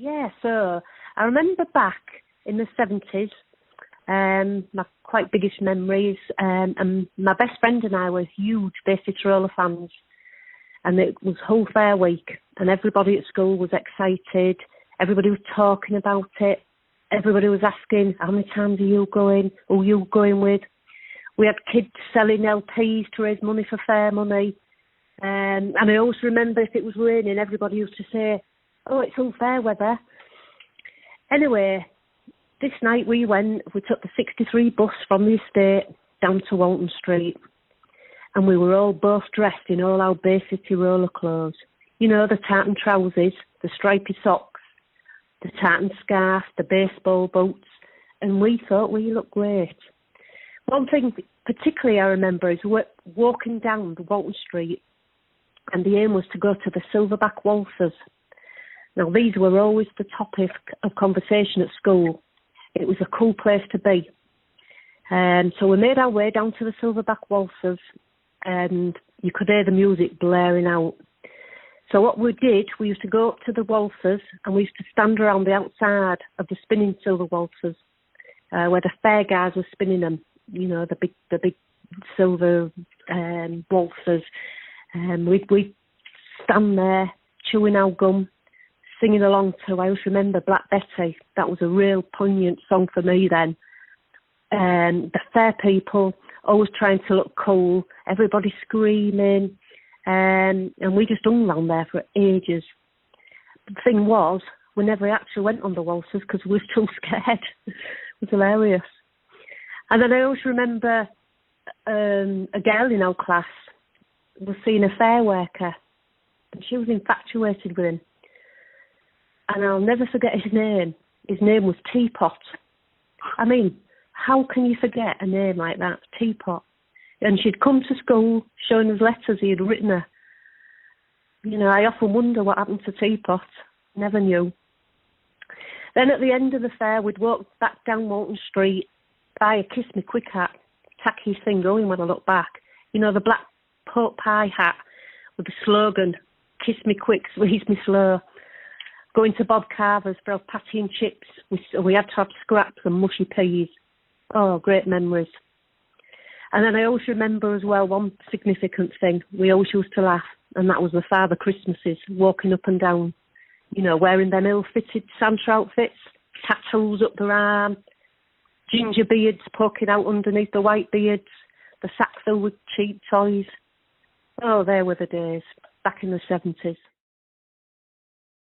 Yeah, so I remember back in the 70s, my quite biggish memories, and my best friend and I were huge Bay City Roller fans, and it was Hull Fair Week, and everybody at school was excited, everybody was talking about it, everybody was asking, how many times are you going, who are you going with? We had kids selling LPs to raise money for fair money, and I always remember if it was raining, everybody used to say, oh, it's all fair weather. Anyway, this night we took the 63 bus from the estate down to Walton Street, and we were all both dressed in all our Bay City roller clothes. You know, the tartan trousers, the stripy socks, the tartan scarf, the baseball boots, and we thought we looked great. One thing particularly I remember is walking down the Walton Street, and the aim was to go to the Silverback Waltzers. Now, these were always the topic of conversation at school. It was a cool place to be. So we made our way down to the Silverback Waltzers, and you could hear the music blaring out. So what we did, we used to go up to the waltzers, and we used to stand around the outside of the spinning silver waltzers, where the fair guys were spinning them. You know, the big silver waltzers. We'd stand there, chewing our gum, singing along to, I always remember, Black Betty. That was a real poignant song for me then. The fair people always trying to look cool, everybody screaming, and we just hung around there for ages. The thing was, we never actually went on the waltzers because we were too scared. It was hilarious. And then I always remember a girl in our class was seeing a fair worker, and she was infatuated with him. And I'll never forget his name. His name was Teapot. I mean, how can you forget a name like that, Teapot? And she'd come to school showing us letters he had written her. You know, I often wonder what happened to Teapot. Never knew. Then at the end of the fair, we'd walk back down Walton Street, buy a Kiss Me Quick hat, tacky thing going when I look back. You know, the black pork pie hat with the slogan, Kiss Me Quick, squeeze me slow. Going to Bob Carver's for our patty and chips. We had to have scraps and mushy peas. Oh, great memories. And then I always remember as well one significant thing. We always used to laugh, and that was the Father Christmases, walking up and down, you know, wearing them ill-fitted Santa outfits, tattoos up their arm, ginger beards poking out underneath the white beards, the sack filled with cheap toys. Oh, there were the days, back in the 70s.